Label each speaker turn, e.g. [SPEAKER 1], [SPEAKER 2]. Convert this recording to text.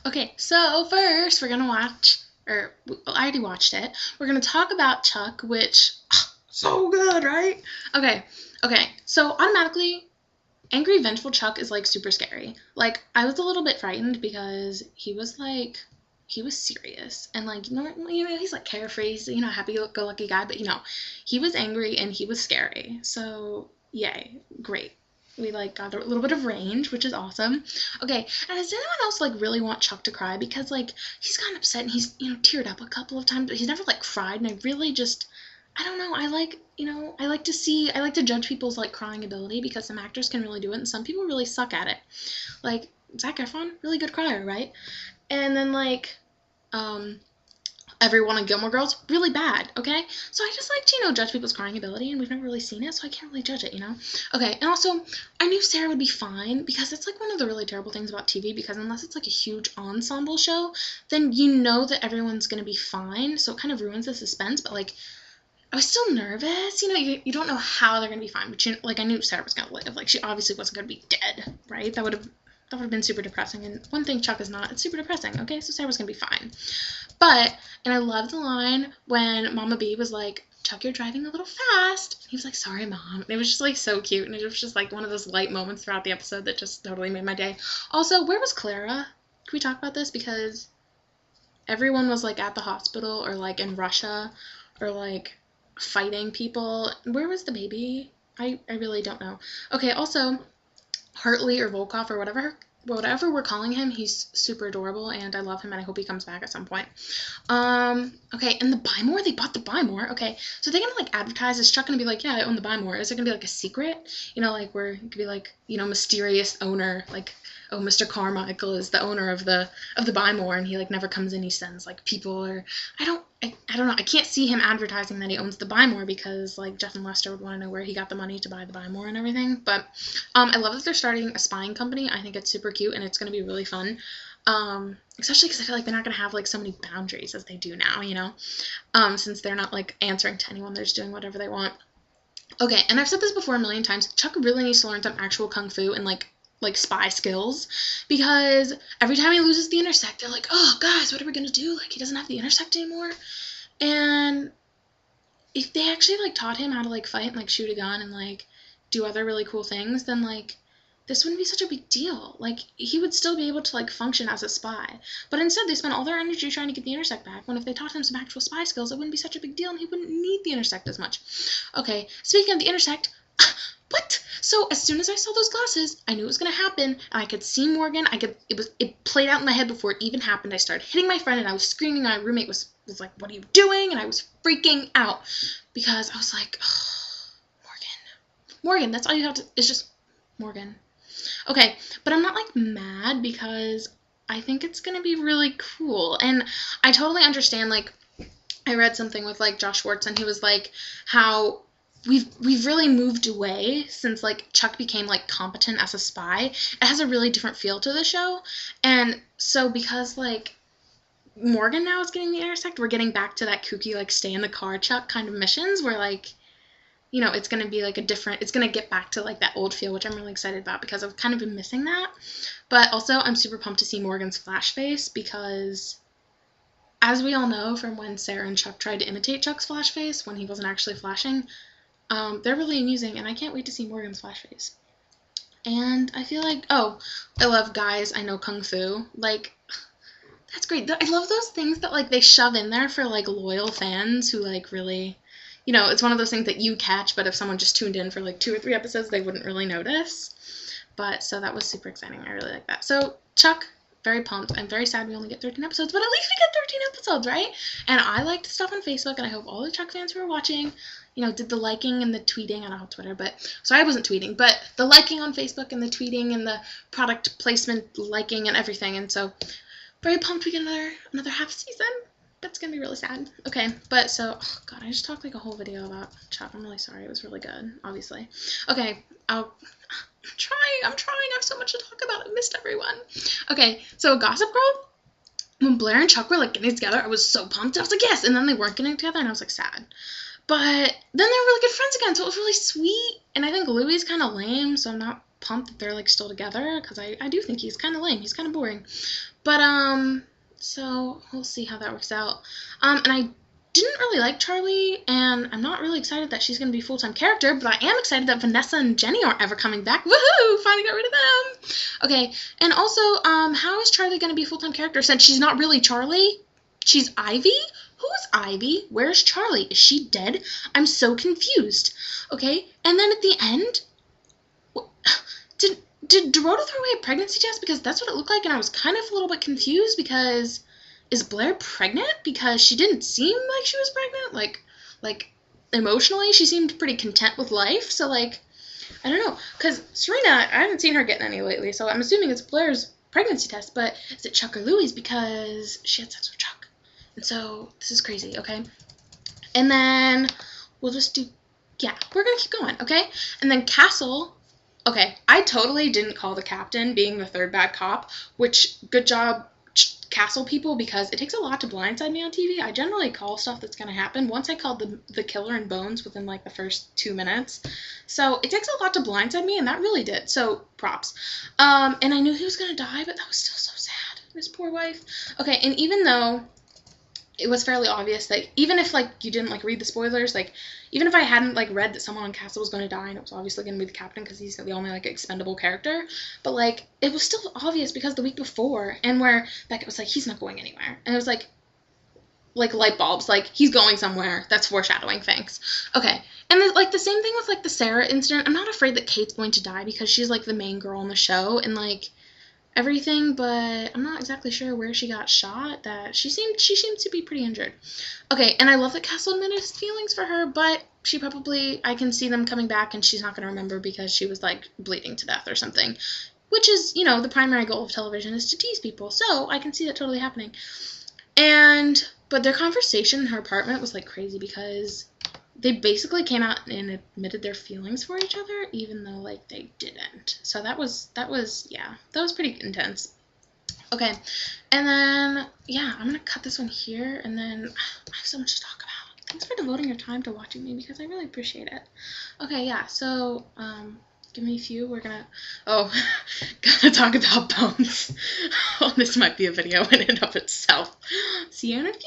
[SPEAKER 1] Okay, so first we're gonna watch, I already watched it. We're gonna talk about Chuck, which so good, right? Okay, okay. So automatically, angry, vengeful Chuck is like super scary. Like I was a little bit frightened because he was serious and like he's like carefree, he's, happy go lucky guy, but he was angry and he was scary. So yay, great. We like got a little bit of range, which is awesome. Okay, and does anyone else like really want Chuck to cry? Because like he's gotten upset and he's teared up a couple of times, but he's never like cried. And I really just I don't know. I like to judge people's like crying ability because some actors can really do it and some people really suck at it. Like Zac Efron, really good crier, right? And then like um everyone on Gilmore Girls, really bad, okay? So I just like to, judge people's crying ability, and we've never really seen it, so I can't really judge it. Okay, and also, I knew Sarah would be fine, because it's like one of the really terrible things about TV, because unless it's like a huge ensemble show, then you know that everyone's gonna be fine, so it kind of ruins the suspense, but like, I was still nervous, you don't know how they're gonna be fine, but like I knew Sarah was gonna live, like she obviously wasn't gonna be dead, right? That would have been super depressing, and one thing Chuck is not, it's super depressing, okay? So Sarah was gonna be fine. But, and I love the line when Mama B was like, Chuck, you're driving a little fast. He was like, sorry, Mom. And it was just like so cute. And it was just like one of those light moments throughout the episode that just totally made my day. Also, where was Clara? Can we talk about this? Because everyone was like at the hospital or like in Russia or like fighting people. Where was the baby? I really don't know. Okay, also, Hartley or Volkov or whatever we're calling him, he's super adorable and I love him and I hope he comes back at some point. Okay, and the Buy More, they bought the Buy More. Okay, so they're gonna like advertise, is Chuck gonna be like, yeah, I own the Buy More? Is it gonna be like a secret? Like where it could be like, mysterious owner, like, oh, Mr. Carmichael is the owner of the Buy More and he like never comes in, he sends like people, or I don't know. I can't see him advertising that he owns the Buy More because like Jeff and Lester would want to know where he got the money to buy the Buy More and everything. But I love that they're starting a spying company. I think it's super cute and it's going to be really fun. Especially because I feel like they're not going to have like so many boundaries as they do now, since they're not like answering to anyone, they're just doing whatever they want. Okay, and I've said this before a million times, Chuck really needs to learn some actual kung fu and like spy skills, because every time he loses the intersect, they're like, oh guys, what are we gonna do? Like he doesn't have the intersect anymore. And if they actually like taught him how to like fight and like shoot a gun and like do other really cool things, then like this wouldn't be such a big deal. Like he would still be able to like function as a spy. But instead they spent all their energy trying to get the intersect back, when if they taught him some actual spy skills, it wouldn't be such a big deal and he wouldn't need the intersect as much. Okay, speaking of the intersect, what? So as soon as I saw those glasses, I knew it was gonna happen, and I could see Morgan. It played out in my head before it even happened. I started hitting my friend, and I was screaming. My roommate was like, "What are you doing?" And I was freaking out because I was like, oh, Morgan. That's all you have to. It's just Morgan. Okay, but I'm not like mad because I think it's gonna be really cool, and I totally understand. Like, I read something with like Josh Schwartz, and he was like how we've really moved away since like Chuck became like competent as a spy. It has a really different feel to the show. And so because like Morgan now is getting the intersect, we're getting back to that kooky like stay in the car Chuck kind of missions where like it's going to be like it's going to get back to like that old feel, which I'm really excited about because I've kind of been missing that. But also I'm super pumped to see Morgan's flash face because, as we all know from when Sarah and Chuck tried to imitate Chuck's flash face when he wasn't actually flashing, they're really amusing, and I can't wait to see Morgan's flash face. And I feel like, oh, I love guys, I know kung fu. Like, that's great. I love those things that, like, they shove in there for, like, loyal fans who, like, really, it's one of those things that you catch, but if someone just tuned in for, like, 2 or 3 episodes, they wouldn't really notice. But, so that was super exciting. I really like that. So, Chuck, very pumped. I'm very sad we only get 13 episodes, but at least we get 13 episodes, right? And I liked stuff on Facebook, and I hope all the Chuck fans who are watching, did the liking and the tweeting. I don't have Twitter, but sorry, I wasn't tweeting, but the liking on Facebook and the tweeting and the product placement liking and everything. And so, very pumped we get another half season. That's gonna be really sad. Okay, but so, oh god, I just talked like a whole video about Chuck. I'm really sorry. It was really good, obviously. Okay, I'm trying. I have so much to talk about. I missed everyone. Okay, so Gossip Girl, when Blair and Chuck were like getting together, I was so pumped. I was like, yes, and then they weren't getting together, and I was like sad. But then they were really good friends again, so it was really sweet. And I think Louie's kind of lame, so I'm not pumped that they're like still together, because I do think he's kind of lame. He's kind of boring. But so we'll see how that works out. And I didn't really like Charlie, and I'm not really excited that she's going to be a full-time character, but I am excited that Vanessa and Jenny aren't ever coming back. Woohoo! Finally got rid of them! Okay, and also, how is Charlie going to be a full-time character since she's not really Charlie? She's Ivy? Who's Ivy? Where's Charlie? Is she dead? I'm so confused. Okay, and then at the end, did Dorota throw away a pregnancy test? Because that's what it looked like, and I was kind of a little bit confused because is Blair pregnant? Because she didn't seem like she was pregnant. Like emotionally, she seemed pretty content with life. So, like, I don't know. Because Serena, I haven't seen her getting any lately, so I'm assuming it's Blair's pregnancy test. But is it Chuck or Louie's? Because she had sex with Chuck. And so, this is crazy, okay? And then we'll just do, yeah, we're going to keep going, okay? And then Castle, okay, I totally didn't call the captain being the third bad cop, which, good job, Castle people, because it takes a lot to blindside me on TV. I generally call stuff that's going to happen. Once I called the killer in Bones within, like, the first 2 minutes. So it takes a lot to blindside me, and that really did. So, props. And I knew he was going to die, but that was still so sad. His poor wife. Okay, and even though it was fairly obvious that even if, like, you didn't, like, read the spoilers, like, even if I hadn't, like, read that someone on Castle was going to die and it was obviously going to be the captain because he's the only, like, expendable character, but, like, it was still obvious because the week before, and where Beckett was like, he's not going anywhere, and it was like light bulbs, like, he's going somewhere. That's foreshadowing, thanks. Okay, and then, like, the same thing with, like, the Sarah incident. I'm not afraid that Kate's going to die because she's, like, the main girl on the show, and, like, everything, but I'm not exactly sure where she got shot. That she seemed to be pretty injured. Okay, and I love that Castle admitted his feelings for her, but she probably, I can see them coming back and she's not going to remember because she was, like, bleeding to death or something, which is, you know, the primary goal of television is to tease people, so I can see that totally happening. But their conversation in her apartment was, like, crazy because they basically came out and admitted their feelings for each other, even though, like, they didn't. So that was pretty intense. Okay, and then, yeah, I'm gonna cut this one here, and then I have so much to talk about. Thanks for devoting your time to watching me, because I really appreciate it. Okay, yeah, so, give me a few. We're gonna talk about Bones. Well, this might be a video in and of itself. See you in a few!